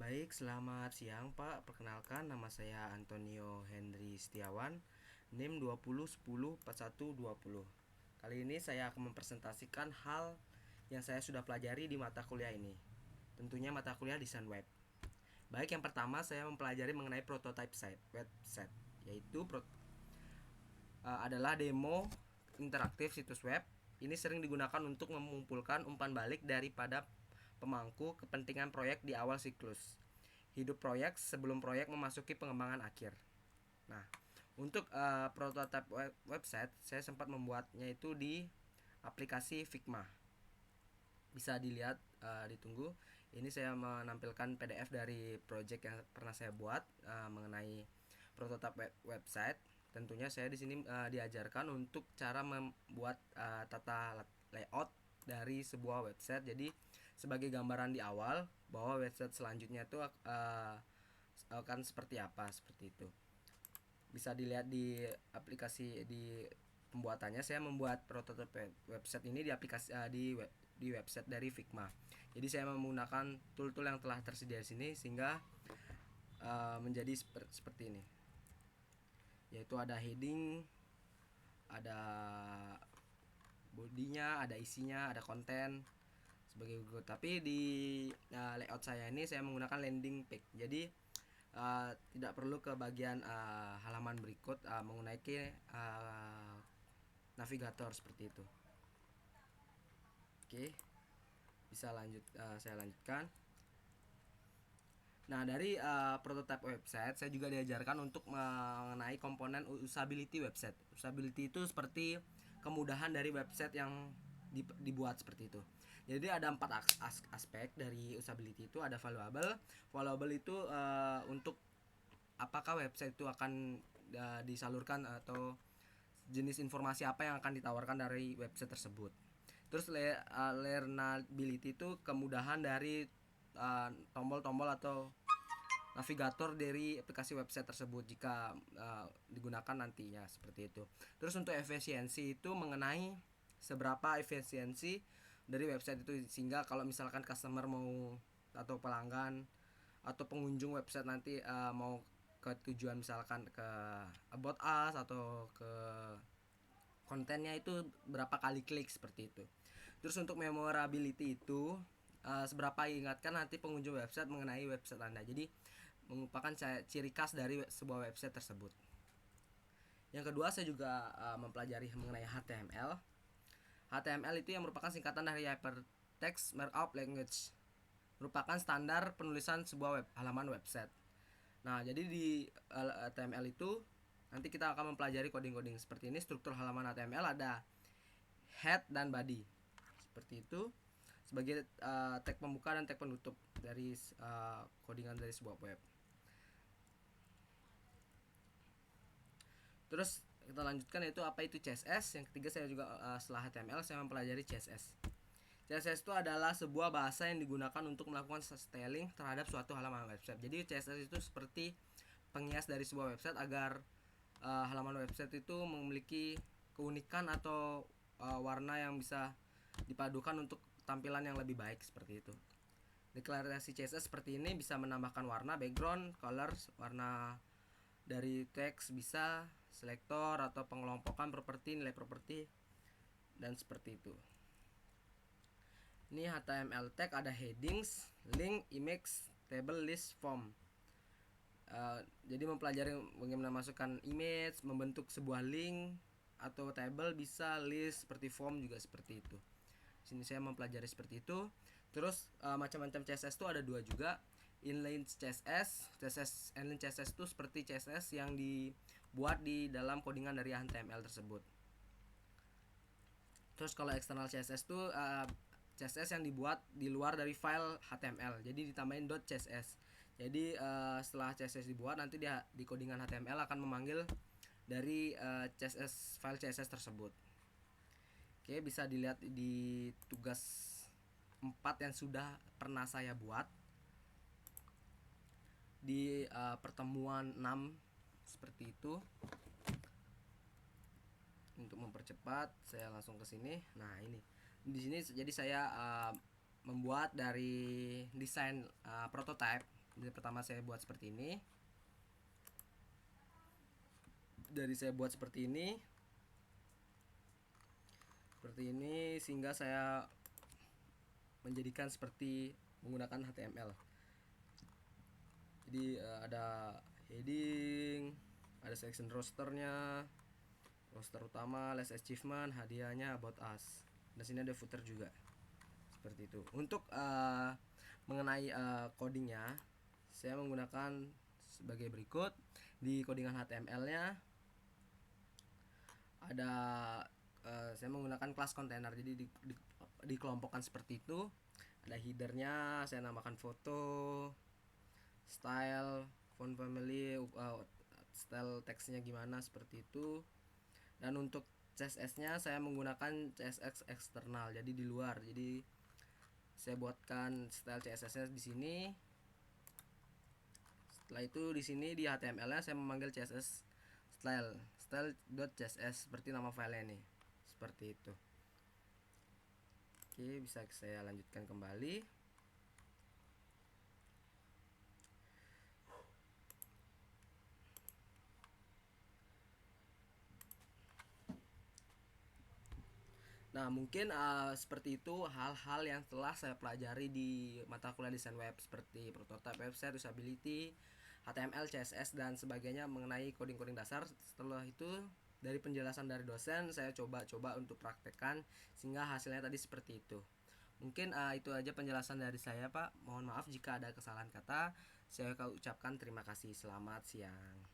Baik, selamat siang Pak. Perkenalkan, nama saya Antonio Henry Setiawan, NIM 2010 4120. Kali ini saya akan mempresentasikan hal yang saya sudah pelajari di mata kuliah ini. Tentunya mata kuliah desain web. Baik, yang pertama saya mempelajari mengenai prototype site, website, yaitu adalah demo interaktif situs web. Ini sering digunakan untuk mengumpulkan umpan balik daripada pemangku kepentingan proyek di awal siklus hidup proyek sebelum proyek memasuki pengembangan akhir. Nah, untuk prototype website saya sempat membuatnya itu di aplikasi Figma. Bisa dilihat, ditunggu. Ini saya menampilkan PDF dari project yang pernah saya buat mengenai prototype website. Tentunya saya di sini diajarkan untuk cara membuat tata layout dari sebuah website. Jadi sebagai gambaran di awal bahwa website selanjutnya itu akan seperti apa, seperti itu. Bisa dilihat di aplikasi di pembuatannya. Saya membuat prototipe website ini di aplikasi di website dari Figma. Jadi saya menggunakan tool-tool yang telah tersedia di sini sehingga menjadi seperti ini. Yaitu ada heading, ada bodinya, ada isinya, ada konten sebagai Google. Tapi di layout saya ini saya menggunakan landing page. Jadi tidak perlu ke bagian halaman berikut menggunakan navigator seperti itu. Oke, bisa saya lanjutkan. Nah, dari prototype website saya juga diajarkan untuk mengenai komponen usability website. Usability itu seperti kemudahan dari website yang dibuat seperti itu. Jadi ada 4 aspek dari usability itu. Ada valuable. Valuable itu untuk apakah website itu akan disalurkan atau jenis informasi apa yang akan ditawarkan dari website tersebut. Terus learnability itu kemudahan dari tombol-tombol atau navigator dari aplikasi website tersebut jika digunakan nantinya, seperti itu. Terus untuk efisiensi itu mengenai seberapa efisiensi dari website itu, sehingga kalau misalkan customer mau atau pelanggan atau pengunjung website nanti mau ke tujuan misalkan ke about us atau ke kontennya itu berapa kali klik, seperti itu. Terus untuk memorability itu seberapa ingatkan nanti pengunjung website mengenai website Anda. Jadi merupakan ciri khas dari sebuah website tersebut. Yang kedua, saya juga mempelajari mengenai HTML. HTML itu yang merupakan singkatan dari Hypertext Markup Language. Merupakan standar penulisan sebuah halaman website. Nah, jadi di HTML itu nanti kita akan mempelajari coding-coding seperti ini. Struktur halaman HTML ada head dan body. Seperti itu sebagai tag pembuka dan tag penutup dari codingan dari sebuah web. Terus kita lanjutkan, yaitu apa itu CSS. Yang ketiga, saya juga setelah HTML saya mempelajari CSS. CSS itu adalah sebuah bahasa yang digunakan untuk melakukan styling terhadap suatu halaman website. Jadi CSS itu seperti penghias dari sebuah website agar halaman website itu memiliki keunikan atau warna yang bisa dipadukan untuk tampilan yang lebih baik, seperti itu. Deklarasi CSS seperti ini bisa menambahkan warna, background, colors, warna dari teks, bisa selektor atau pengelompokan properti, nilai properti, dan seperti itu. Ini HTML tag, ada headings, link, image, table, list, form. Jadi mempelajari bagaimana masukkan image, membentuk sebuah link atau table, bisa list, seperti form juga seperti itu. Di sini saya mempelajari seperti itu. Terus macam-macam CSS itu ada 2 juga. Inline CSS, inline CSS itu seperti CSS yang dibuat di dalam codingan dari HTML tersebut. Terus kalau external CSS itu CSS yang dibuat di luar dari file HTML, jadi ditambahin .css. Jadi setelah CSS dibuat, nanti di codingan HTML akan memanggil dari CSS, file CSS tersebut. Oke, bisa dilihat di tugas 4 yang sudah pernah saya buat di pertemuan 6, seperti itu. Untuk mempercepat, saya langsung ke sini. Nah, ini di sini jadi saya membuat dari desain prototype Jadi pertama saya buat seperti ini. Dari saya buat seperti ini sehingga saya menjadikan seperti menggunakan HTML. Jadi ada heading, ada section rosternya, roster utama, last achievement, hadiahnya, about us. Dan sini ada footer juga seperti itu. Untuk mengenai codingnya, saya menggunakan sebagai berikut. Di codingan HTML-nya ada saya menggunakan kelas kontainer, jadi dikelompokkan seperti itu. Ada headernya, saya namakan foto, style, font family, style teksnya gimana, seperti itu. Dan untuk CSS-nya saya menggunakan CSS eksternal, jadi di luar. Jadi saya buatkan style CSS-nya di sini. Setelah itu di sini di HTML-nya saya memanggil CSS style.css seperti nama filenya nih. Seperti itu. Oke, bisa saya lanjutkan kembali. Nah, mungkin seperti itu hal-hal yang telah saya pelajari di mata kuliah desain web, seperti prototype website, usability, HTML, CSS, dan sebagainya mengenai coding-coding dasar. Setelah itu dari penjelasan dari dosen saya coba-coba untuk praktekkan sehingga hasilnya tadi seperti itu. Mungkin itu aja penjelasan dari saya, Pak. Mohon maaf jika ada kesalahan kata. Saya ucapkan terima kasih. Selamat siang.